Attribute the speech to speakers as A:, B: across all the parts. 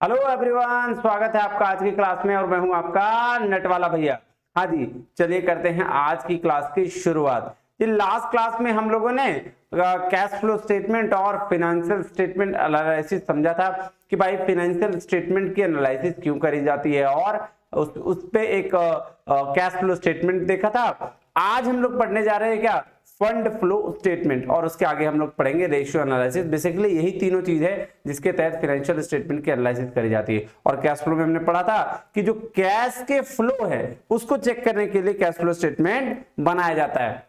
A: Hello everyone, स्वागत है आपका आज की क्लास में और मैं हूं आपका नेट वाला भैया। हाँ जी, चलिए करते हैं आज की क्लास की शुरुआत। ये लास्ट क्लास में हम लोगों ने कैश फ्लो स्टेटमेंट और फाइनेंशियल स्टेटमेंट एनालिसिस समझा था कि भाई फाइनेंशियल स्टेटमेंट की एनालिसिस क्यों करी जाती है और उस पे एक कैश फ्लो स्टेटमेंट देखा था। आज हम लोग पढ़ने जा रहे हैं क्या, फंड फ्लो स्टेटमेंट, और उसके आगे हम लोग पढ़ेंगे रेशियो एनालिसिस। बेसिकली यही तीनों चीज है जिसके तहत फाइनेंशियल स्टेटमेंट की एनालिसिस करी जाती है। और कैश फ्लो में हमने पढ़ा था कि जो कैश के फ्लो है उसको चेक करने के लिए कैश फ्लो स्टेटमेंट बनाया जाता है।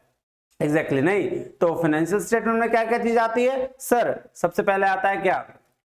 A: एग्जैक्टली नहीं तो फाइनेंशियल स्टेटमेंट में क्या क्या चीज आती है सर? सबसे पहले आता है क्या,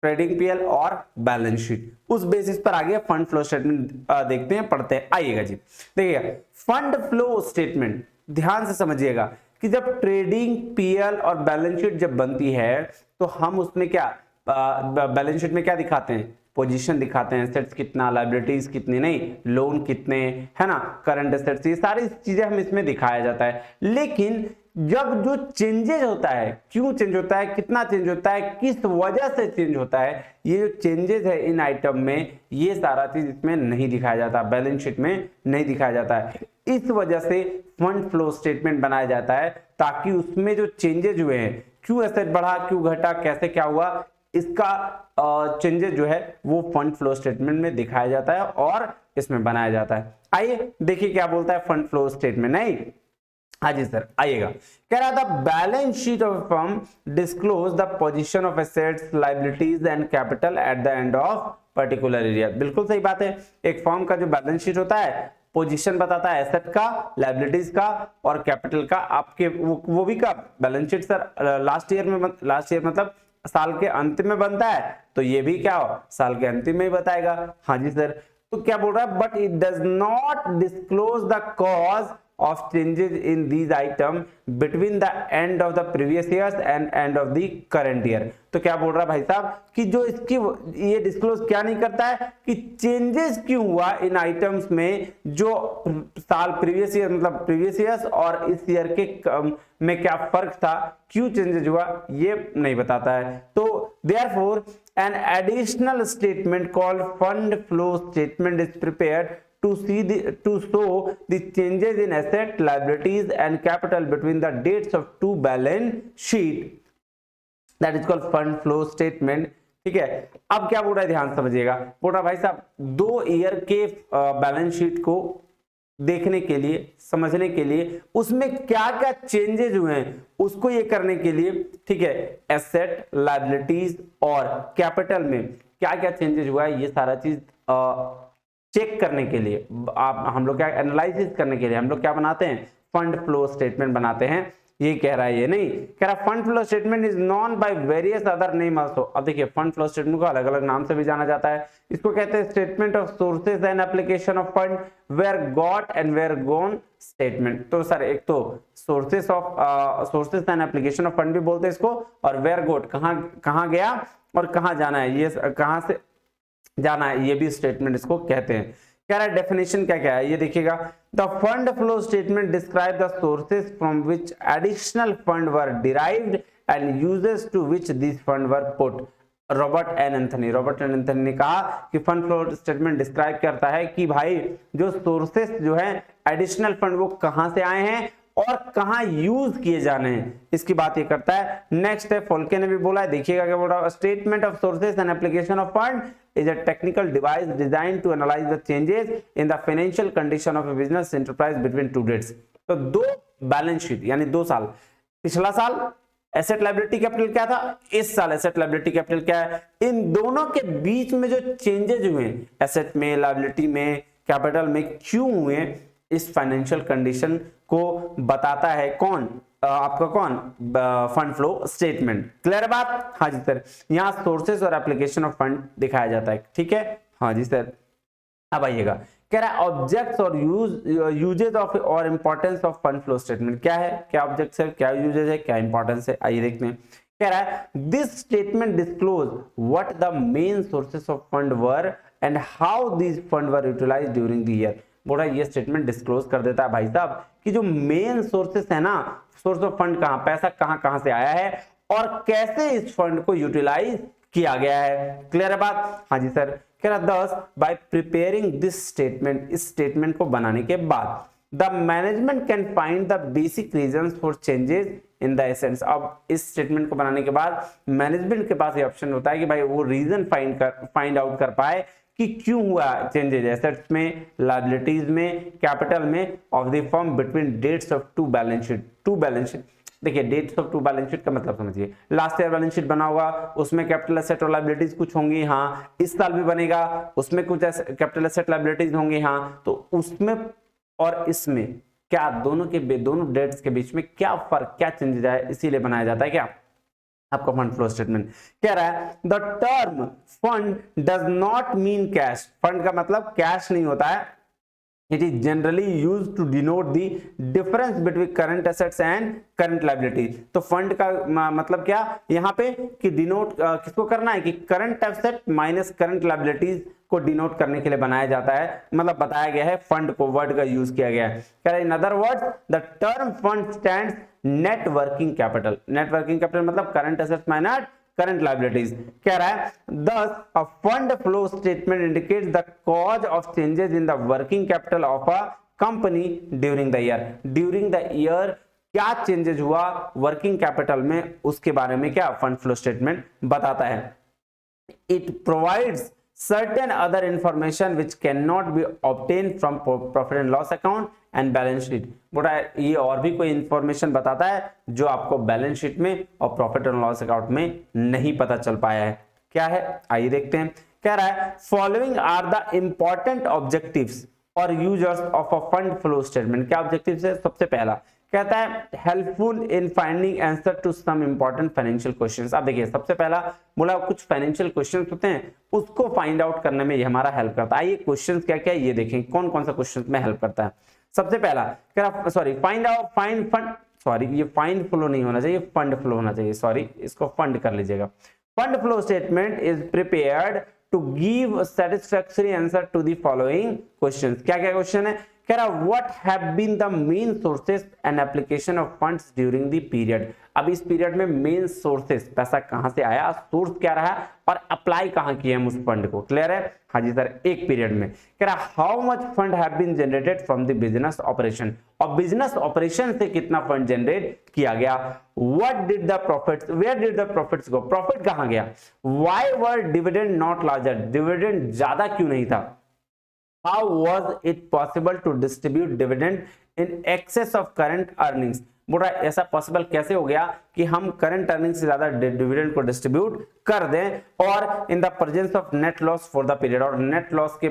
A: ट्रेडिंग पीएल और बैलेंस शीट। उस बेसिस पर आगे फंड फ्लो स्टेटमेंट देखते हैं, पढ़ते हैं। आइएगा जी, देखिएगा फंड फ्लो स्टेटमेंट ध्यान से समझिएगा कि जब ट्रेडिंग पीएल और बैलेंस शीट जब बनती है तो हम उसमें क्या, बैलेंस शीट में क्या दिखाते हैं, पोजीशन दिखाते हैं, एसेट्स कितना, लायबिलिटीज कितनी, नहीं लोन कितने, है ना, करंट एसेट्स, ये सारी चीजें हम इसमें दिखाया जाता है। लेकिन जब जो चेंजेस होता है, क्यों चेंज होता है, कितना चेंज होता है, किस वजह से चेंज होता है, ये जो चेंजेस है इन आइटम में, ये सारा चीज इसमें नहीं दिखाया जाता, बैलेंस शीट में नहीं दिखाया जाता है। इस वजह से फंड फ्लो स्टेटमेंट बनाया जाता है ताकि उसमें जो चेंजेस हुए हैं, क्यों एसेट बढ़ा, क्यों घटा, कैसे क्या हुआ, इसका चेंजेस जो है वो फंड फ्लो स्टेटमेंट में दिखाया जाता है और इसमें बनाया जाता है। आइए देखिए क्या बोलता है फंड फ्लो स्टेटमेंट। नहीं हाँ जी सर, आइएगा। कह रहा था balance sheet of firm disclose the position of assets, liabilities and capital at the end of particular area. बिल्कुल सही बात है। एक फर्म का जो बैलेंस शीट होता है पोजीशन बताता है एसेट का, लायबिलिटीज का और कैपिटल का। आपके वो भी कब, balance sheet sir last year में, लास्ट ईयर मतलब साल के अंत में बनता है, तो ये भी क्या हो, साल के अंतिम में ही बताएगा। हाँ जी सर, तो क्या बोल रहा है, but it does not disclose the cause of changes in these item between the end of the previous years and end of the current year। तो क्या बोल रहा है भाई साहब कि जो इसकी ये डिस्क्लोज क्या नहीं करता है कि चेंजेस क्यों हुआ इन आइटम्स में, जो साल प्रीवियस ईयर मतलब प्रीवियस ईयर्स और इस ईयर के में क्या फर्क था, क्यों चेंजेस हुआ, ये नहीं बताता है। तो therefore an additional statement called fund flow statement is prepared to show the changes in asset, liabilities and capital between the dates of two balance sheet, that is called fund flow statement। ठीक है, अब क्या बोल रहा है ध्यान समझिएगा। बोल रहा भाई साहब 2 ईयर के बैलेंस शीट को देखने के लिए, समझने के लिए उसमें क्या क्या चेंजेस हुए हैं उसको ये करने के लिए, ठीक है, एसेट, लायबिलिटीज और कैपिटल में क्या क्या चेंजेस हुआ है, ये सारा चीज चेक करने के लिए, आप हम लोग क्या एनालिसिस करने के लिए हम लोग क्या बनाते हैं, फंड फ्लो स्टेटमेंट बनाते हैं। ये कह रहा है, ये नहीं कह रहा fund flow statement is known by various other name also. अब देखिए फंड फ्लो स्टेटमेंट को अलग अलग नाम से भी जाना जाता है। इसको कहते हैं statement of sources and application of fund, where got and where gone statement. तो सर एक तो sources and application of fund भी बोलते हैं इसको, और वेयर गोट कहां गया और कहां जाना है, ये कहां से जाना है, ये भी स्टेटमेंट इसको कहते हैं। कह रहा है डेफिनेशन क्या क्या है, ये देखिएगा। The fund flow statement describe the sources from which additional fund were derived and uses to which this fund were put. Robert N Anthony ने कहा कि फंड फ्लो स्टेटमेंट डिस्क्राइब करता है कि भाई जो सोर्सेस जो है एडिशनल फंड वो कहां से आए हैं और कहां यूज किए जाने हैं, इसकी बात ये करता है। नेक्स्ट है, फोल्के ने भी बोला है, देखिएगा क्या बोल रहा है, statement of sources and application of fund is a technical device designed to analyze the changes in the financial condition of a business enterprise between two dates। तो 2 बैलेंस शीट यानी 2 साल, पिछला साल एसेट लायबिलिटी कैपिटल क्या था, इस साल asset liability capital क्या है, इन दोनों के बीच में जो चेंजेस हुए एसेट में, लायबिलिटी में, कैपिटल में क्यों हुए, इस फाइनेंशियल कंडीशन को बताता है कौन, आपका कौन, फंड फ्लो स्टेटमेंट। क्लियर बात? हाँ जी सर, यहाँ सोर्सेस और एप्लीकेशन ऑफ फंड दिखाया जाता है। ठीक है, हाँ जी सर। अब आइएगा, कह रहा है ऑब्जेक्ट्स और यूजेस ऑफ और importance of fund flow statement. क्या है, क्या ऑब्जेक्ट्स है, क्या यूजेस है, क्या इंपॉर्टेंस है, आइए देखते हैं। कह रहा है this statement disclose what the main sources of fund were and how these fund were utilised during the year. बोला ये स्टेटमेंट डिस्क्लोज कर देता है भाई साहब कि जो मेन सोर्सेस है ना, सोर्स ऑफ फंड कहां, पैसा कहां कहां से आया है और कैसे इस फंड को यूटिलाइज किया गया है। क्लियर है बात? हाँ जी सर। कह रहा दस बाय प्रिपेयरिंग दिस स्टेटमेंट, इस स्टेटमेंट को बनाने के बाद the management can find the basic reasons for changes in the assets. अब इस स्टेटमेंट को बनाने के बाद मैनेजमेंट के पास ये ऑप्शन होता है कि भाई वो रीजन फाइंड आउट कर पाए कि क्यों हुआ चेंजेस एसेट्स में, लायबिलिटीज में, कैपिटल में of the firm between dates of two balance sheet. देखिए dates of two balance sheet का मतलब समझिए, लास्ट ईयर बैलेंस शीट बना होगा, उसमें कैपिटल एसेट और लायबिलिटीज कुछ होंगी, हाँ। इस साल भी बनेगा, उसमें कुछ कैपिटल एसेट लायबिलिटीज होंगी, हाँ। तो उसमें और इसमें क्या दोनों डेट्स के बीच में क्या फर्क, क्या चेंजेस आए, इसीलिए बनाया जाता है क्या आपका फंड फ्लो स्टेटमेंट। कह रहा है the term fund does not mean cash, fund का मतलब कैश नहीं होता है। It is generally used to denote the difference between current assets and current liabilities। तो फंड का मतलब क्या यहाँ पे कि डिनोट किसको करना है कि current asset minus current liabilities को डिनोट करने के लिए बनाया जाता है, मतलब बताया गया है फंड को, वर्ड का यूज किया गया है। कह रहा है in other words the term fund stands net working capital. Net working capital मतलब current assets minus current liabilities. कह रहा है thus a fund flow statement indicates the cause of changes in the working capital of a company during the year। during the year क्या changes हुआ working capital में, उसके बारे में क्या फंड फ्लो स्टेटमेंट बताता है। it provides certain other information which cannot be obtained from profit and loss account and balance sheet। बोला ये और भी कोई इंफॉर्मेशन बताता है जो आपको बैलेंस शीट में और प्रॉफिट एंड लॉस अकाउंट में नहीं पता चल पाया है। क्या है आइए देखते हैं। कह रहा है following are the important objectives और users of a fund flow statement. क्या ऑब्जेक्टिव्स है? सबसे पहला कहता है helpful in finding answer to some important financial questions. अब देखिए सबसे पहला बोला कुछ फाइनेंशियल क्वेश्चंस होते हैं, उसको फाइंड आउट करने में ये हमारा हेल्प करता है। ये क्वेश्चंस क्या क्या है ये देखें, कौन कौन सा क्वेश्चंस में हेल्प करता है। सबसे पहला कह रहा sorry find out find fund, sorry ये फाइंड फ्लो नहीं होना चाहिए, फंड फ्लो होना चाहिए, सॉरी इसको फंड कर लीजिएगा। Fund flow statement is prepared to give satisfactory answer to the following questions. क्या क्या क्वेश्चन है? कह रहा what have been the main sources and application of funds during the period. अब इस पीरियड में मेन सोर्सेस, पैसा कहां से आया, सोर्स क्या रहा और अप्लाई कहां किए हम उस फंड को। क्लियर है? हाँ जी सर। एक पीरियड में कह रहा how much fund have been generated from the business operation, और बिजनेस ऑपरेशन से कितना फंड जनरेट किया गया। What did the profits, where did the profits go, profit कहां गया। Why were dividend not larger, dividend ज्यादा क्यों नहीं था। How was it possible to distribute dividend in excess of current earnings। बोल रहा है ऐसा पॉसिबल कैसे हो गया कि हम करंट अर्निंग से ज्यादा डिविडेंड को डिस्ट्रीब्यूट कर दें और in the presence of net loss for the period, और नेट लॉस के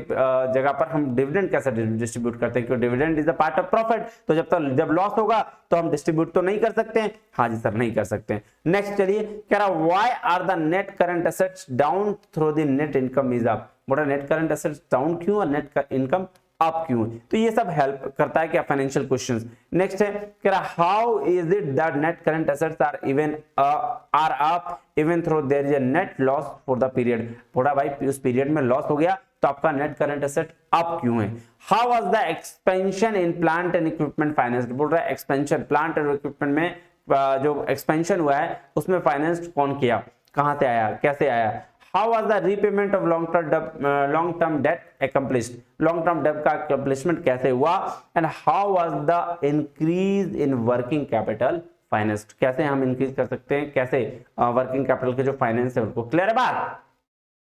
A: जगह पर हम डिविडेंड कैसे डिस्ट्रीब्यूट करते हैं क्योंकि dividend is a part of profit. तो जब लॉस होगा तो हम डिस्ट्रीब्यूट तो नहीं कर सकते हैं। हाँ जी सर नहीं कर सकते हैं। नेक्स्ट चलिए कह रहा why are the net current assets down through the net income is up. बोला नेट करंट एसेट्स डाउन क्यों और नेट इनकम अप क्यों। तो ये सब हेल्प करता है क्या फाइनेंशियल क्वेश्चंस। नेक्स्ट है कह रहा how is it that net current assets are even are up even through there is a net loss for the period. बोला भाई उस पीरियड में लॉस हो गया तो आपका नेट करंट एसेट अप क्यों है। How was the expansion in plant and equipment finance. बोल रहा है एक्सपेंशन प्लांट एंड इक्विपमेंट में जो एक्सपेंशन हुआ है उसमें फाइनेंस कौन किया, कहां से आया, कैसे आया। How was the repayment of long-term debt accomplished? Long-term debt का accomplishment कैसे हुआ? And how was the increase in working capital financed? कैसे हम increase कर सकते हैं, कैसे working capital के जो finance है उनको। क्लियर है बात?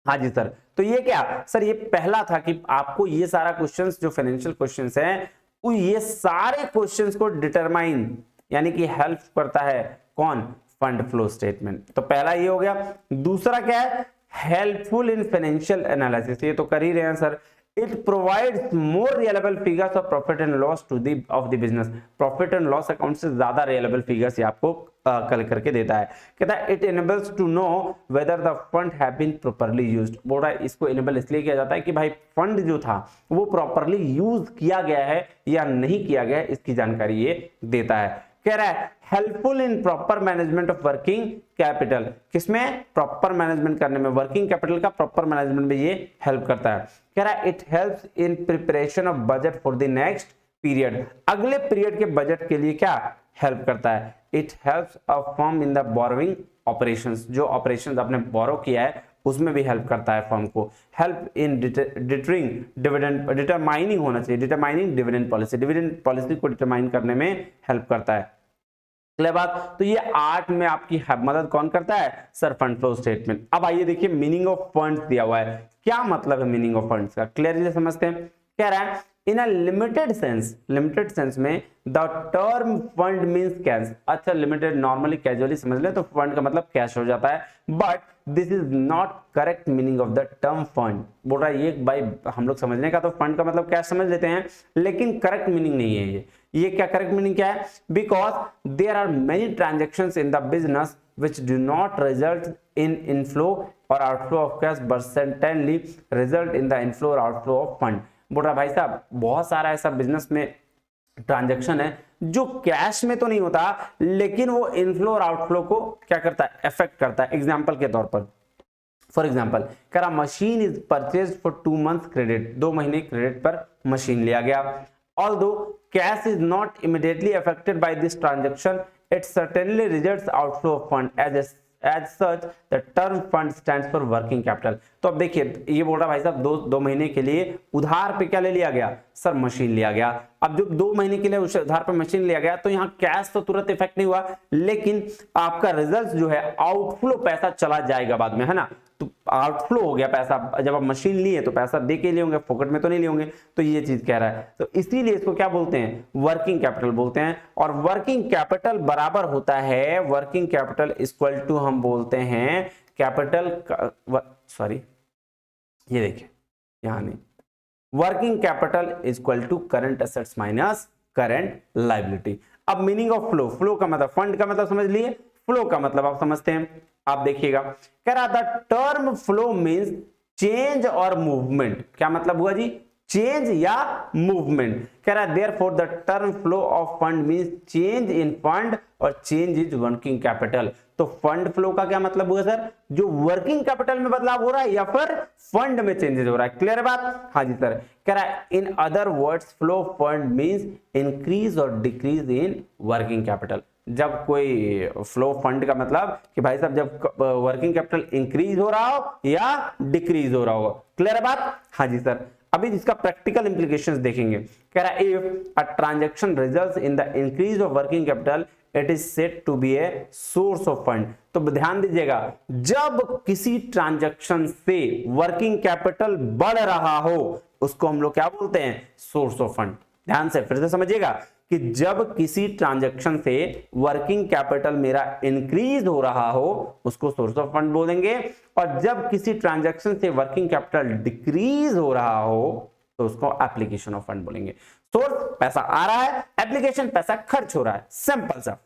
A: हाँ जी सर। तो ये क्या सर, ये पहला था कि आपको ये सारा क्वेश्चंस जो फाइनेंशियल क्वेश्चंस हैं ये सारे क्वेश्चंस को डिटरमाइन यानी कि हेल्प करता है कौन, फंड फ्लो स्टेटमेंट। तो पहला ये हो गया। दूसरा क्या है, हेल्पफुल इन फाइनेंशियल एनालिसिस, ये तो कर ही रहे हैं sir. It provides more reliable figures of profit and loss to the of the business. Profit and loss account से ज्यादा रिलेबल फिगर्स ये आपको कलेक्ट करके देता है। कहता है it enables to know whether the fund have been properly used. बोल रहा है इसको इनेबल इसलिए किया जाता है कि भाई फंड जो था वो प्रॉपर्ली यूज किया गया है या नहीं किया गया है, इसकी जानकारी ये देता है। कह रहा है helpful in proper management of working capital, किसमें प्रॉपर मैनेजमेंट करने में, वर्किंग कैपिटल का प्रॉपर मैनेजमेंट में ये हेल्प करता है। कह रहा है it helps in preparation of budget for the next period, अगले पीरियड के बजट के लिए क्या हेल्प करता है। It helps a firm in the borrowing operations, जो ऑपरेशंस आपने बोरो किया है उसमें भी हेल्प करता है फर्म को। हेल्प इन डिटरमाइनिंग होना चाहिए, डिटरमाइनिंग डिविडेंड पॉलिसी को डिटरमाइन करने में हेल्प करता है। क्लियर बात। तो ये 8 में आपकी मदद कौन करता है सर, फंड फ्लो स्टेटमेंट। अब आइए देखिए मीनिंग ऑफ फंड्स दिया हुआ है, क्या मतलब है मीनिंग ऑफ फंड्स का, क्लियरली समझते हैं। कह रहा है इन अ लिमिटेड सेंस में the term fund means cash. अच्छा लिमिटेड नॉर्मली कैजुअली समझ ले तो फंड का मतलब कैश हो जाता है, but this is not correct meaning of the term fund. बोल रहा है ये भाई हम लोग समझने का तो फंड का मतलब कैश समझ लेते हैं, लेकिन करेक्ट मीनिंग नहीं है ये क्या करेक्ट मीनिंग क्या है, because there are many transactions in the business which do not result in inflow or outflow of cash but certainly result in the inflow or outflow of fund। बोल रहा भाई साहब बहुत सारा ऐसा बिजनेस में ट्रांजैक्शन है जो कैश में तो नहीं होता लेकिन वो इनफ्लो और आउटफ्लो को क्या करता है, अफेक्ट करता है। एग्जांपल के तौर पर फॉर एग्जांपल कह रहा machine is purchase for 2 months credit, 2 महीने क्रेडिट पर मशीन लिया गया। Although cash is not immediately affected by this transaction, it certainly results outflow of fund as such the term fund stands for working capital। तो अब देखिए ये बोल रहा भाई साहब दो महीने के लिए उधार पे क्या ले लिया गया सर, मशीन लिया गया। अब जो 2 महीने के लिए उस उधार पे मशीन लिया गया तो यहाँ कैश तो तुरंत इफेक्ट नहीं हुआ, लेकिन आपका रिजल्ट जो है आउटफ्लो पैसा चला जाएगा बाद में, है ना। तो आउटफ्लो हो गया पैसा, जब आप मशीन लिए तो पैसा दे के लिए होंगे, फोकट में तो नहीं लिए होंगे, तो ये चीज कह रहा है। तो इसीलिए इसको क्या बोलते हैं, वर्किंग कैपिटल बोलते हैं। और वर्किंग कैपिटल बराबर होता है, वर्किंग कैपिटल इक्वल टू हम बोलते हैं कैपिटल, सॉरी ये देखिए यहां नहीं, working capital equal to current assets minus current liability. अब मीनिंग ऑफ फ्लो, फ्लो का मतलब फंड का मतलब समझ लिए, फ्लो का मतलब आप समझते हैं। आप देखिएगा कह रहा था टर्म फ्लो मींस चेंज और मूवमेंट। क्या मतलब हुआ जी, चेंज या मूवमेंट। कह रहा है therefore the term flow of fund means change in fund और चेंज इज वर्किंग कैपिटल। तो फंड फ्लो का क्या मतलब हुआ सर, जो वर्किंग कैपिटल में बदलाव हो रहा है या फिर फंड में चेंजेस हो रहा है। क्लियर बात, हाँ जी सर। कह रहा है in other words flow fund means increase और डिक्रीज इन वर्किंग कैपिटल। जब कोई फ्लो फंड का मतलब कि भाई साहब जब वर्किंग कैपिटल इंक्रीज हो रहा हो या डिक्रीज हो रहा हो। क्लियर बात, हाँ जी सर। अभी इसका प्रैक्टिकल इंप्लीकेशंस देखेंगे। कह रहा है if a transaction results in the increase of working capital it is said to be a source of fund. तो ध्यान दीजिएगा, जब किसी ट्रांजैक्शन से वर्किंग कैपिटल बढ़ रहा हो उसको हम लोग क्या बोलते हैं, सोर्स ऑफ फंड। ध्यान से फिर से समझिएगा कि जब किसी ट्रांजैक्शन से वर्किंग कैपिटल मेरा इंक्रीज हो रहा हो उसको सोर्स ऑफ फंड बोलेंगे, और जब किसी ट्रांजैक्शन से वर्किंग कैपिटल डिक्रीज हो रहा हो तो उसको एप्लीकेशन ऑफ फंड बोलेंगे। सोर्स पैसा आ रहा है, एप्लीकेशन पैसा खर्च हो रहा है, सिंपल सा।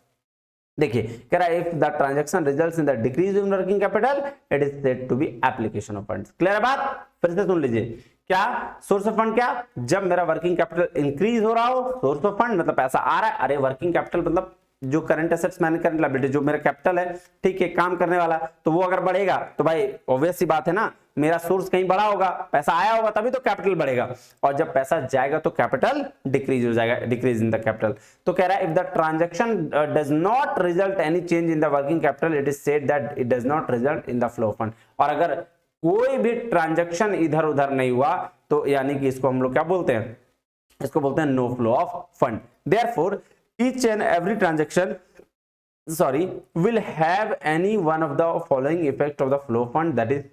A: देखिए कह रहा है if the transaction results in the decrease in working capital it is said to be application of funds. Clear बात, फिर से सुन लीजिए। क्या सोर्स ऑफ फंड, क्या जब मेरा वर्किंग कैपिटल इंक्रीज हो रहा हो, सोर्स ऑफ फंड मतलब पैसा आ रहा है। अरे वर्किंग कैपिटल मतलब जो करंट एसेट्स मैंने करंट लायबिलिटी, जो मेरा कैपिटल है, ठीक है, काम करने वाला, तो वो अगर बढ़ेगा तो भाई ऑब्वियस सी बात है ना, मेरा सोर्स कहीं बढ़ा होगा, पैसा आया होगा तभी तो कैपिटल बढ़ेगा, और जब पैसा जाएगा तो कैपिटल डिक्रीज हो जाएगा, डिक्रीज इन द कैपिटल। तो कह रहा है if the transaction does not result any change in the working capital it is said that it does not result in the flow fund. और अगर कोई भी ट्रांजैक्शन इधर उधर नहीं हुआ तो यानी कि इसको हम लोग क्या बोलते हैं, इसको बोलते हैं no flow of fund. Therefore each and every transaction will have any one of the following effect of the flow fund, that is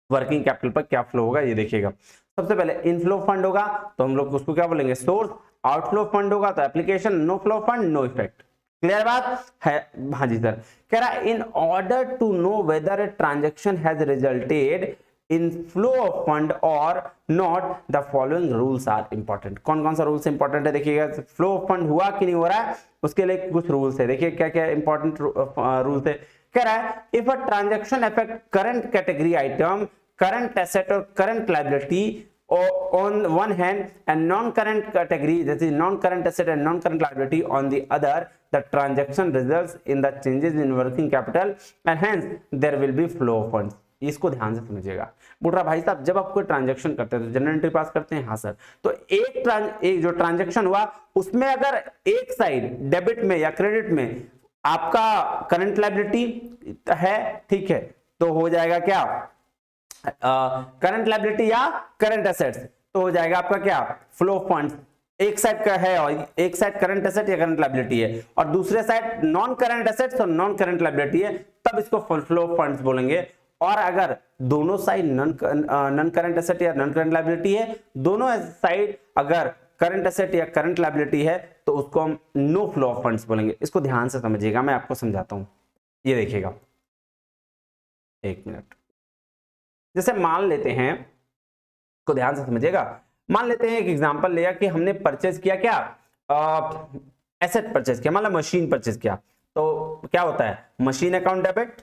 A: working capital पर क्या फ्लो होगा ये देखिएगा। सबसे पहले इनफ्लो फंड होगा तो हम लोग उसको क्या बोलेंगे, सोर्स। आउटफ्लो फंड होगा तो application. No flow fund no effect. Clear बात है, हाँ जी सर। कह रहा है in order to know whether a transaction has resulted in flow of fund और not the following rules are important. कौन कौन सा रूल्स इंपॉर्टेंट है देखिएगा, फ्लो ऑफ फंड हुआ कि नहीं हो रहा है उसके लिए कुछ रूल्स है। देखिए क्या क्या इंपॉर्टेंट रूल्स है। कह रहा है if a transaction affect current category item, current asset और current liability on one hand and non-current category, that is non-current asset and non-current liability on the other, the transaction results in the changes in working capital and hence there will be flow of funds। इसको ध्यान से समझिएगा। बोल रहा भाई साहब जब आप कोई ट्रांजैक्शन करते हैं तो जनरल एंट्री पास करते हैं, हाँ सर। तो एक जो ट्रांजैक्शन हुआ उसमें अगर एक साइड डेबिट में या क्रेडिट में आपका करंट लायबिलिटी है, ठीक है, तो हो जाएगा क्या, करंट लायबिलिटी या करंट एसेट्स, तो हो जाएगा आपका क्या, फ्लो ऑफ फंड्स। एक साइड का है और एक साइड करंट एसेट या करंट लायबिलिटी है और दूसरे साइड नॉन करंट एसेट्स और नॉन करंट लायबिलिटी है, तब इसको फ्लो ऑफ फंड्स बोलेंगे। और अगर दोनों साइड नॉन करंट एसेट या नॉन करंट लायबिलिटी है, दोनों साइड अगर करंट एसेट या करंट लायबिलिटी है, तो उसको हम नो फ्लो ऑफ फंड्स बोलेंगे। इसको ध्यान से समझिएगा, मैं आपको समझाता हूं, ये देखिएगा, एक मिनट। जैसे मान लेते हैं, को ध्यान से समझिएगा, मान लेते हैं एक एग्जांपल लिया कि हमने परचेज किया क्या, एसेट परचेज किया, मतलब मशीन परचेज किया, तो क्या होता है, machine account debit,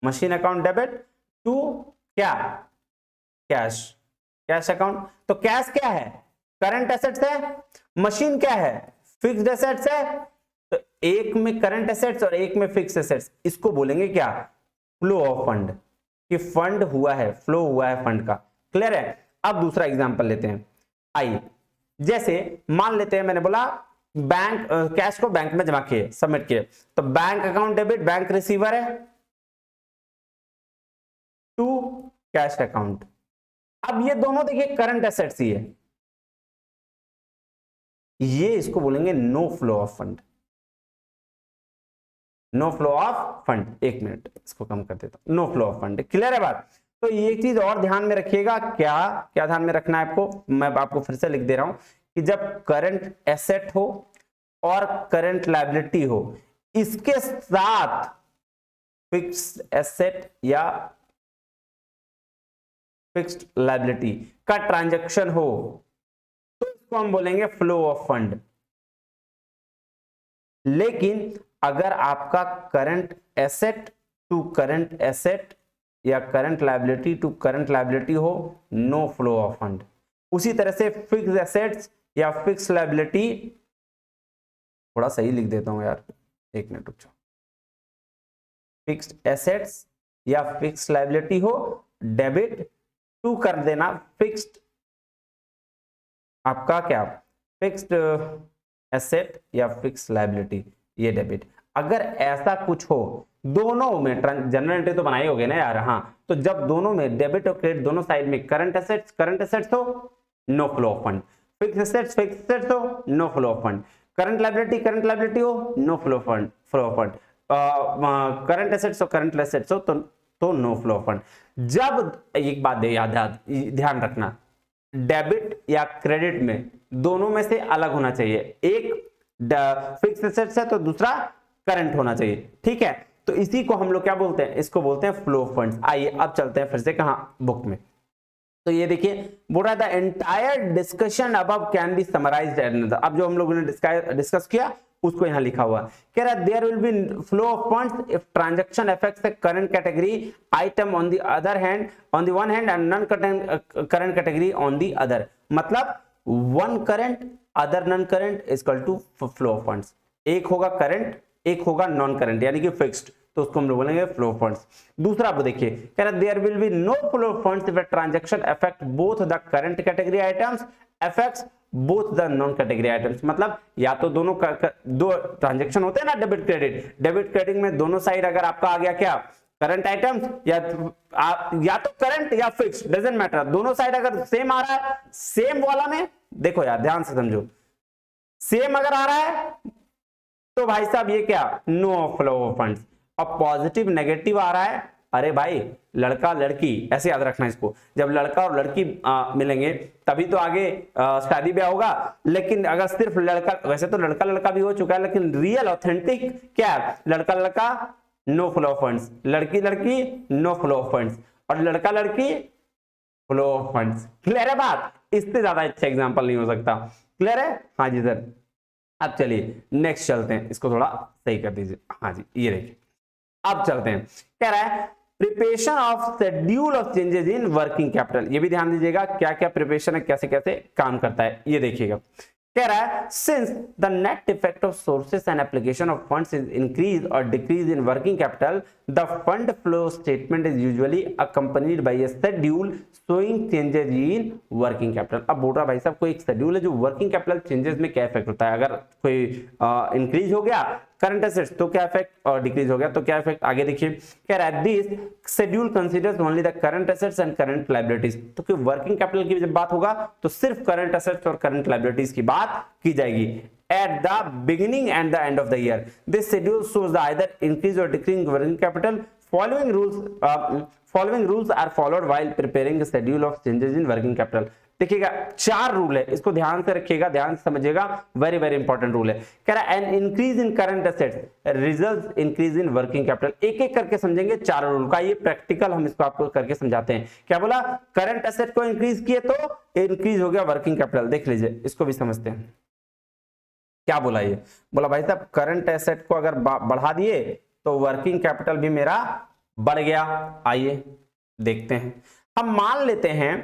A: machine account debit to क्या, कैश, कैश अकाउंट। तो कैश क्या है, करंट एसेट्स है, मशीन क्या है, फिक्स्ड एसेट्स है। तो एक में करंट एसेट्स और एक में फिक्स्ड एसेट्स, इसको बोलेंगे क्या, फ्लो ऑफ फंड, कि फंड हुआ है, फ्लो हुआ है फंड का। क्लियर है। अब दूसरा एग्जांपल लेते हैं, आइए, जैसे मान लेते हैं मैंने बोला बैंक कैश को बैंक में जमा किए, सबमिट किए, तो bank account debit, bank receiver है, टू कैश अकाउंट। अब ये दोनों देखिए करंट एसेट्स ही है, ये इसको बोलेंगे no flow of fund, no flow of fund. एक मिनट इसको कम कर देता हूं, no flow of fund. Clear है बात। तो ये चीज और ध्यान में रखिएगा, क्या क्या ध्यान में रखना है आपको, मैं आपको फिर से लिख दे रहा हूं कि जब करंट एसेट हो और करंट लायबिलिटी हो, इसके साथ फिक्स्ड एसेट या फिक्स्ड लायबिलिटी का ट्रांजैक्शन हो, तो इसको हम बोलेंगे फ्लो ऑफ फंड। लेकिन अगर आपका current asset to current asset या current liability to current liability हो, नो फ्लो ऑफ फंड। उसी तरह से फिक्स्ड एसेट्स या फिक्स्ड लायबिलिटी, थोड़ा सही लिख देता हूं यार, एक मिनट रुक जाओ, फिक्स्ड एसेट्स या फिक्स्ड लायबिलिटी हो, डेबिट टू कर देना फिक्स्ड, आपका क्या, फिक्स्ड एसेट या फिक्स्ड लायबिलिटी, ये डेबिट। अगर ऐसा कुछ हो दोनों में, जनरल एंट्री तो बनाई होगी ना यार, हाँ, तो जब दोनों में डेबिट और क्रेडिट दोनों साइड में करंट एसेट्स हो, no flow of fund, fixed assets हो, no flow of fund, current liability हो, no flow fund, current assets हो, करंट एसेट्स हो, तो नो फ्लो ऑफ फंड। जब एक बात ध्यान रखना, डेबिट या क्रेडिट में दोनों में से अलग होना चाहिए, एक फिक्स एसेट्स है तो दूसरा करंट होना चाहिए, ठीक है। तो इसी को हम लोग क्या बोलते हैं, इसको बोलते हैं फ्लो फंड्स। आइए अब चलते हैं फिर से कहां, बुक में। तो ये देखिए बोल रहा था entire discussion above can be summarised at another. अब जो हम लोगों ने डिस्कस किया उसको यहां लिखा हुआ कह रहा है there will be flow of funds if transaction affects the current category item on the other hand, on the one hand, and non current category on the other. मतलब one current other non current is equal to flow of funds. एक होगा current, एक होगा non current यानी कि fixed, तो उसको हम लोग बोलेंगे फ्लो फंड्स। दूसरा आप देखिए कह रहा है there will be no flow funds if a transaction affect both the current category items affects both the non category items. मतलब या तो दोनों दो ट्रांजैक्शन होते हैं ना, डेबिट क्रेडिट में दोनों साइड अगर आपका आ गया क्या करंट आइटम्स या तो करंट या फिक्स्ड, डजंट मैटर, दोनों साइड अगर सेम आ रहा है, सेम वाला में देखो यार ध्यान से समझो, सेम अगर आ रहा है तो भाई साहब ये क्या नो फ्लो ऑफ फंड्स। अब पॉजिटिव नेगेटिव आ रहा है, अरे भाई लड़का लड़की ऐसे याद रखना इसको, जब लड़का और लड़की मिलेंगे तभी तो आगे शादी ब्याह होगा। लेकिन अगर सिर्फ लड़का, वैसे तो लड़का लड़का भी हो चुका है, लेकिन रियल ऑथेंटिक क्या है, लड़का लड़का नो फ्लो ऑफ फंड्स, लड़की लड़की नो फ्लो ऑफ फंड्स, और लड़का लड़की फ्लो ऑफ फंड्स। क्लियर है बात, इससे ज्यादा अच्छा एग्जांपल नहीं हो सकता। क्लियर है, हाँ जी सर। अब चलिए नेक्स्ट चलते हैं, इसको थोड़ा सही कर दीजिए, हाँ जी ये देखिए अब चलते हैं। कह रहा है preparation of schedule of changes in working capital. ये भी ध्यान दीजिएगा क्या क्या प्रिपरेशन है, कैसे कैसे काम करता है, ये देखिएगा। कह रहा है since the net effect of sources and application of funds is increase और decrease in working capital, the fund flow statement is usually accompanied by a schedule showing changes in working capital. अब बोल रहा भाई साहब कोई एक schedule है जो वर्किंग कैपिटल चेंजेस में क्या इफेक्ट होता है, अगर कोई इंक्रीज हो गया करंट एसेट्स, तो क्या इफेक्ट और डिक्रीज हो गया, तो क्या इफेक्ट आगे देखिए कह रहा है this schedule considers only the current assets and current liabilities. तो कि वर्किंग कैपिटल की जब बात होगा तो सिर्फ करंट एसेट्स और करंट लायबिलिटीज की बात की जाएगी। At the beginning and the end of the year, this schedule shows the either increase or decrease working capital. Following rules are followed while preparing a schedule of changes in working capital. देखिएगा 4 rule है, इसको ध्यान से रखिएगा, ध्यान से समझिएगा, very very important rule है। कह रहा है an increase in current assets results increase in working capital. एक एक करके समझेंगे 4 रूल का, ये प्रैक्टिकल हम इसको आपको करके समझाते हैं। क्या बोला, करंट एसेट को इंक्रीज किए तो इंक्रीज हो गया वर्किंग कैपिटल। देख लीजिए, इसको भी समझते हैं। क्या बोला, ये बोला भाई साहब करंट एसेट को अगर बढ़ा दिए तो वर्किंग कैपिटल भी मेरा बढ़ गया। आइए देखते हैं, हम मान लेते हैं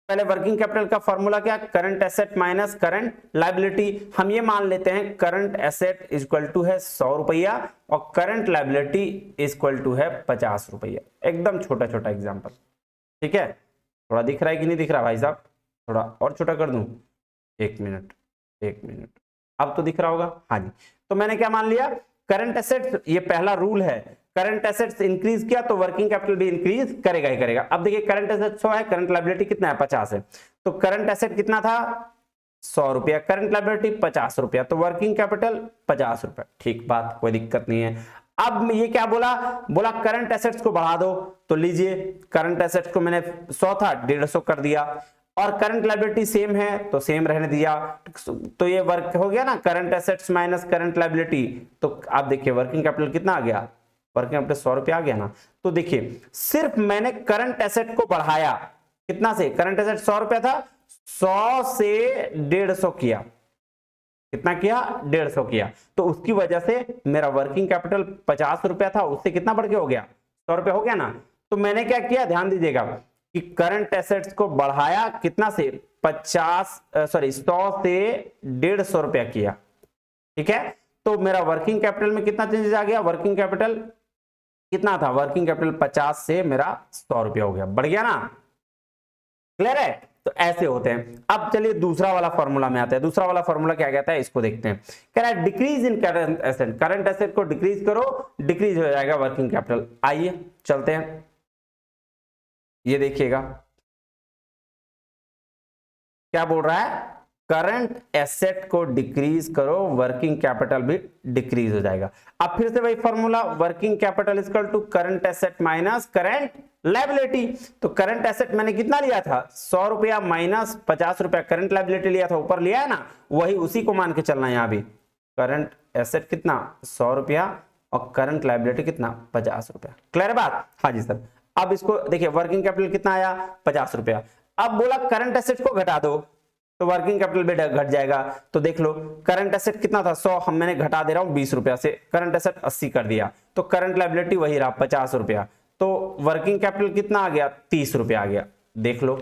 A: पहले वर्किंग कैपिटल का फॉर्मूला क्या, current asset minus current liability. हम ये मान लेते हैं करंट एसेट इक्वल टू है 100 रुपया और करंट लायबिलिटी इक्वल टू है 50 रुपया। एकदम छोटा छोटा एग्जांपल, ठीक है। थोड़ा दिख रहा है कि नहीं दिख रहा भाई साहब, थोड़ा और छोटा कर दूं, एक मिनट, अब तो दिख रहा होगा। हाँ जी, तो मैंने क्या मान लिया, करंट एसेट्स, ये पहला रूल है, करंट एसेट्स इंक्रीज किया तो वर्किंग कैपिटल भी इंक्रीज करेगा ही करेगा। अब देखिए करंट एसेट 100 है, करंट लायबिलिटी कितना है 50 है, तो करंट एसेट कितना था 100 रुपया, करंट लायबिलिटी 50 रुपया, तो वर्किंग कैपिटल 50 रुपया। ठीक बात, कोई दिक्कत नहीं है। अब ये क्या बोला, करंट एसेट्स को बढ़ा दो, तो लीजिए करंट एसेट्स को मैंने 100 था 150 कर दिया, और करंट लायबिलिटी सेम है तो सेम रहने दिया, तो ये वर्क हो गया ना, current assets minus current liability. तो आप देखिए वर्किंग कैपिटल कितना आ गया, वर्किंग कैपिटल 100 रुपया आ गया ना। तो देखिए सिर्फ मैंने करंट एसेट को बढ़ाया, कितना से, करंट एसेट 100 रुपया था, 100 से 150 किया, कितना किया 150 किया, तो उसकी वजह से मेरा वर्किंग कैपिटल 50 रुपया था, उससे कितना बढ़ के हो गया 100 रुपया हो गया ना। तो मैंने क्या किया, ध्यान दीजिएगा कि करंट एसेट्स को बढ़ाया कितना से 100 से 150 रुपया किया, ठीक है। तो मेरा वर्किंग कैपिटल में कितना चेंजेस आ गया, वर्किंग कैपिटल कितना था, वर्किंग कैपिटल 50 से मेरा 100 रुपया हो गया, बढ़ गया ना, क्लियर है। तो ऐसे होते हैं। अब चलिए दूसरा वाला फॉर्मूला में आते हैं। दूसरा वाला फॉर्मूला क्या कहता है, इसको देखते हैं। कह रहा है decrease in current asset, current asset को डिक्रीज करो, डिक्रीज हो जाएगा वर्किंग कैपिटल। आइए चलते हैं, ये देखिएगा क्या बोल रहा है, करंट एसेट को डिक्रीज करो, वर्किंग कैपिटल भी डिक्रीज हो जाएगा। अब फिर से वही formula, working capital equal to current asset minus current liability. तो करंट एसेट मैंने कितना लिया था 100 रुपया माइनस 50 रुपया, करंट लायबिलिटी लिया था, ऊपर लिया है ना, वही उसी को मान के चलना है। यहां भी करंट एसेट कितना 100 रुपया और करंट लायबिलिटी कितना 50 रुपया, क्लियर बात। हाँ जी सर। अब इसको देखिए वर्किंग कैपिटल कितना आया 50 रुपया। अब बोला करंट एसेट को घटा दो तो वर्किंग कैपिटल भी घट जाएगा। तो देख लो करंट एसेट कितना था 100, हम मैंने घटा दे रहा हूं 20 रुपया से, करंट एसेट 80 कर दिया, तो करंट लायबिलिटी वही रहा 50 रुपया, तो वर्किंग कैपिटल कितना आ गया 30 रुपया आ गया। देख लो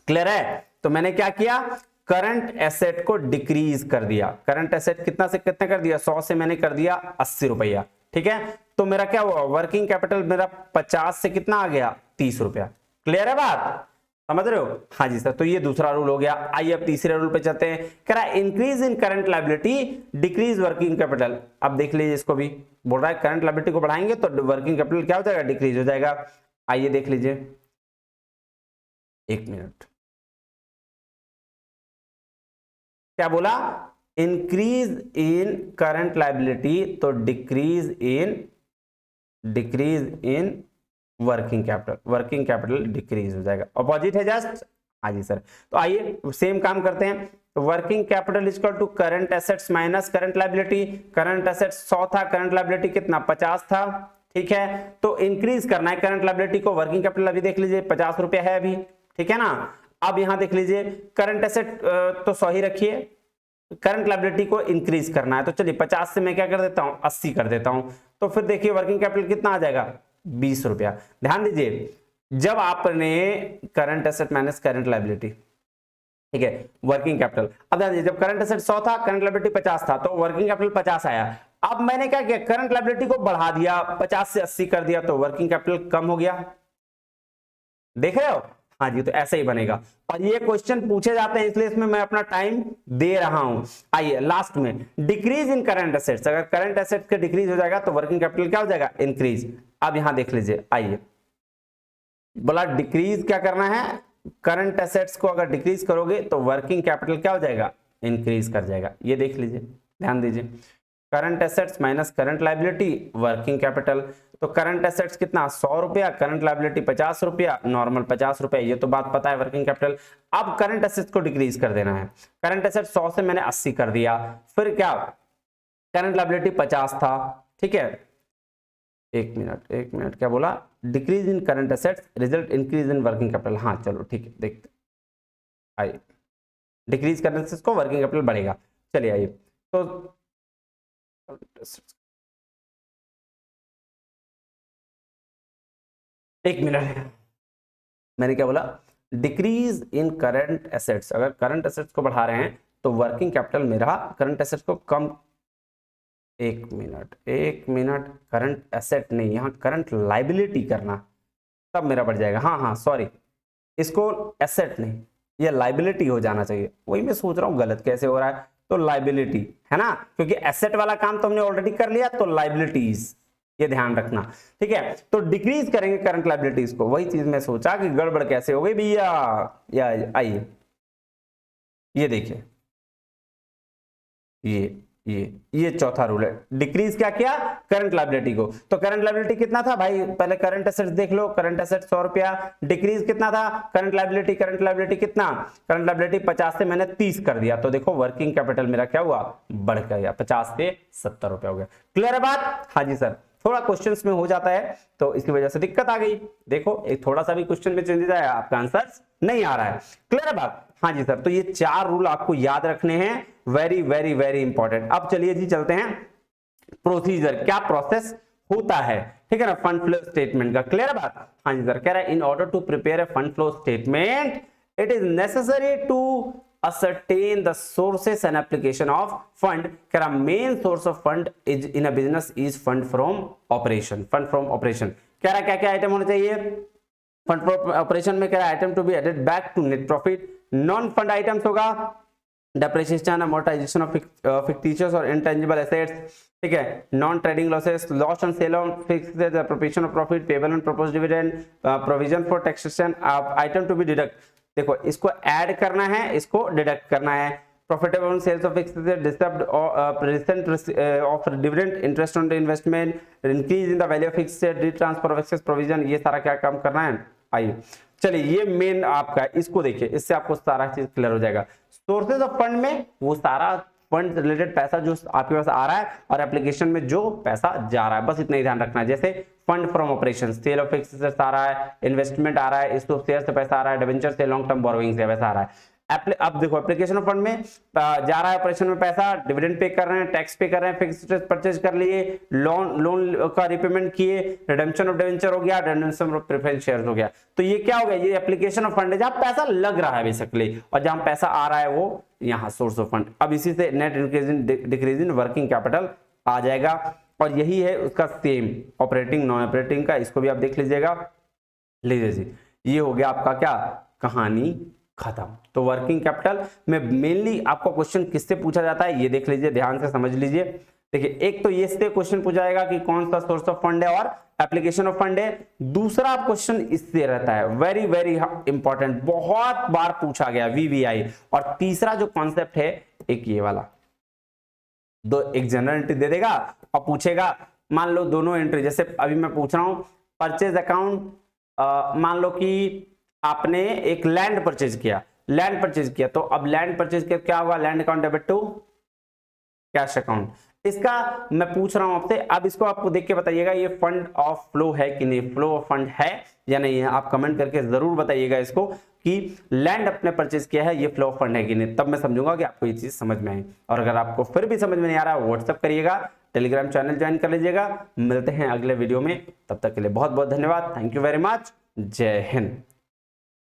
A: क्लियर है। तो मैंने क्या किया, करंट एसेट को डिक्रीज कर दिया। करंट एसेट कितना से कितना कर दिया, 100 से मैंने कर दिया 80 रुपया, ठीक है। तो मेरा क्या हुआ, वर्किंग कैपिटल मेरा 50 से कितना आ गया 30 रुपया, क्लियर है बात, समझ रहे हो। हाँ जी सर। तो ये दूसरा रूल हो गया। आइए अब तीसरे रूल पे चलते हैं। कह रहा है increase in current liability decrease working capital. अब देख लीजिए इसको भी, बोल रहा है करंट लायबिलिटी को बढ़ाएंगे तो वर्किंग कैपिटल क्या हो जाएगा, डिक्रीज हो जाएगा। आइए देख लीजिए, एक मिनट, क्या बोला, इंक्रीज इन करंट लायबिलिटी तो decrease in working capital decrease हो जाएगा, अपोजिट है जस्ट। हाँ जी सर। तो आइए सेम काम करते हैं। तो working capital equal to current assets minus current liability. Current assets 100 था, करंट लायबिलिटी कितना 50 था, ठीक है। तो इंक्रीज करना है करंट लायबिलिटी को, वर्किंग कैपिटल अभी देख लीजिए 50 रुपया है अभी, ठीक है ना। अब यहां देख लीजिए करंट एसेट तो 100 ही रखिए, करंट लायबिलिटी को इंक्रीज करना है, तो चलिए 50 से मैं क्या कर देता हूं 80 कर देता हूं। तो फिर देखिए वर्किंग कैपिटल कितना आ जाएगा 20 रुपया। ध्यान दीजिए जब आपने current asset minus current liability, ठीक है, वर्किंग कैपिटल, अब ध्यान दीजिए जब करंट एसेट 100 था, करंट लायबिलिटी 50 था, तो वर्किंग कैपिटल 50 आया। अब मैंने क्या किया, करंट लायबिलिटी को बढ़ा दिया, 50 से 80 कर दिया, तो वर्किंग कैपिटल कम हो गया, देख रहे हो। हाँ जी, तो ऐसे ही बनेगा और ये क्वेश्चन पूछे जाते हैं इसलिए इसमें मैं अपना टाइम दे रहा हूं। आइए लास्ट में, डिक्रीज इन करंट एसेट्स, अगर करंट एसेट्स का डिक्रीज हो जाएगा तो वर्किंग कैपिटल क्या हो जाएगा, इंक्रीज। अब यहां देख लीजिए, आइए बोला डिक्रीज क्या करना है, करंट एसेट्स को अगर डिक्रीज करोगे तो वर्किंग कैपिटल क्या हो जाएगा, इंक्रीज कर जाएगा। ये देख लीजिए, ध्यान दीजिए, current assets minus current liability working capital. तो करंट एसेट्स कितना 100 रुपया, करंट लायबिलिटी 50 रुपया, नॉर्मल 50 रुपया, ये तो बात पता है वर्किंग कैपिटल। अब करंट एसेट्स को डिक्रीज कर देना है, करंट एसेट्स 100 से मैंने 80 कर दिया, फिर क्या, करंट लायबिलिटी 50 था, ठीक है, एक मिनट क्या बोला, decrease in current assets result increase in working capital. हाँ चलो ठीक है, देखते आइए, डिक्रीज करने से इसको वर्किंग कैपिटल बढ़ेगा। चलिए आइए, तो एक मिनट, मैंने क्या बोला, डिक्रीज इन करंट एसेट्स, अगर करंट एसेट्स को बढ़ा रहे हैं तो वर्किंग कैपिटल मेरा करंट एसेट्स को कम, एक मिनट, करंट एसेट नहीं, यहाँ करंट लायबिलिटी करना, तब मेरा बढ़ जाएगा। हाँ सॉरी, इसको एसेट नहीं, ये लायबिलिटी हो जाना चाहिए, वही मैं सोच रहा हूँ गलत कैसे हो रहा है। तो लायबिलिटी है ना, क्योंकि एसेट वाला काम तो हमने ऑलरेडी कर लिया, तो लायबिलिटीज, ये ध्यान रखना, ठीक है। तो डिक्रीज करेंगे करंट लायबिलिटीज को, वही चीज मैं सोचा कि गड़बड़ कैसे हो गई भैया। आइए ये देखिए, ये चौथा रूल है, डिक्रीज क्या किया, करंट लायबिलिटी को। तो करंट लायबिलिटी कितना था भाई, पहले करंट एसेट्स देख लो, करंट एसेट्स 100 रुपया, डिक्रीज कितना था, करंट लायबिलिटी कितना, करंट लायबिलिटी 50 से मैंने 30 कर दिया, तो देखो वर्किंग कैपिटल मेरा क्या हुआ, बढ़ गया, 50 से 70 रुपया हो गया। क्लियर है बात, हाँ जी सर, थोड़ा क्वेश्चंस में हो जाता है तो इसकी वजह से दिक्कत आ गई। देखो एक थोड़ा सा भी क्वेश्चन में चेंजेस आया, आपका आंसर नहीं आ रहा है। क्लियर है बात, हाँ जी सर, तो ये 4 रूल आपको याद रखने हैं, वेरी वेरी वेरी इंपॉर्टेंट। अब चलिए जी चलते हैं प्रोसीजर, क्या प्रोसेस होता है, ठीक है ना, फंड फ्लो स्टेटमेंट का। क्लियर है बात, हाँ जी सर, कह रहा है in order to prepare a fund flow statement it is necessary to ascertain the sources and application of fund। कह रहा main source of fund is in a business is fund from operation, fund from operation. कह रहा क्या क्या item होने चाहिए fund from operation में, कह रहा item to be added back to net profit. Non fund items होगा डेप्रिसिएशन, अमोर्टाइजेशन ऑफ फिक्टिशियस और इंटेंजिबल एसेट्स, ठीक है, non trading losses, loss on sale on fixed appropriation of profit, payable and proposed dividend, provision for taxation, item to be deduct. देखो इसको add करना है, इसको deduct करना है। Profitable sales of fixed disturbed recent of dividend, interest on the investment, increase in the value of fixed, transfer of excess provision, ये सारा क्या काम करना है। आइए चलिए ये मेन आपका, इसको देखिए, इससे आपको सारा चीज क्लियर हो जाएगा। सोर्सेज ऑफ फंड में वो सारा फंड रिलेटेड पैसा जो आपके पास आ रहा है और एप्लीकेशन में जो पैसा जा रहा है, बस इतना ही ध्यान रखना है। जैसे fund from operation, sale of fixed assets आ रहा है, इन्वेस्टमेंट आ रहा है, इसको शेयर से पैसा आ रहा है, डिवेंचर से, लॉन्ग टर्म बोरोइंग से पैसा आ रहा है। अब देखो एप्लीकेशन ऑफ फंड में जा रहा है ऑपरेशन में पैसा, डिविडेंड पे कर रहे हैं, टैक्स पे कर रहे हैं, फिक्स्ड एसेट्स परचेज कर लिए, लोन का रिपेमेंट किए, रिडेम्पशन ऑफ डिवेंचर हो गया, रिडेम्पशन ऑफ प्रेफरेंस शेयर्स हो गया। तो ये क्या हो गया, ये एप्लीकेशन ऑफ फंड है जहां पैसा लग रहा है बेसिकली, और जहां पैसा आ रहा है वो यहाँ सोर्स ऑफ फंड। अब इसी से net increase in decrease in working capital आ जाएगा, और यही है उसका सेम ऑपरेटिंग नॉन ऑपरेटिंग का, इसको भी आप देख लीजिएगा। लीजिए जी, ये हो गया आपका क्या, कहानी खत्म। तो वर्किंग कैपिटल में मेनली आपको क्वेश्चन किससे पूछा जाता है, ये देख लीजिए, ध्यान से समझ लीजिए। देखिए एक तो ये से क्वेश्चन पूछा जाएगा कि कौन सा सोर्स ऑफ फंड है और एप्लीकेशन ऑफ फंड है। दूसरा क्वेश्चन इससे रहता है, वेरी वेरी इंपॉर्टेंट, बहुत बार पूछा गया, वीवीआई। और तीसरा जो कॉन्सेप्ट है एक ये वाला, एक जनरल एंट्री दे देगा और पूछेगा, मान लो दोनों एंट्री, जैसे अभी मैं पूछ रहा हूं परचेज अकाउंट, मान लो कि आपने एक लैंड परचेज किया, तो अब लैंड परचेज किया क्या होगा, land account debit to cash account. इसका मैं पूछ रहा हूं आपसे, अब इसको आपको देख के बताइएगा ये फंड ऑफ फ्लो है कि नहीं, फ्लो ऑफ फंड है या नहीं है, आप कमेंट करके जरूर बताइएगा इसको कि लैंड अपने परचेज किया है, ये फ्लो ऑफ फंड है कि नहीं, तब मैं समझूंगा कि आपको ये चीज समझ में आई। और अगर आपको फिर भी समझ में नहीं आ रहा, व्हाट्सएप करिएगा, टेलीग्राम चैनल ज्वाइन कर लीजिएगा। मिलते हैं अगले वीडियो में, तब तक के लिए बहुत बहुत धन्यवाद, थैंक यू वेरी मच, जय हिंद।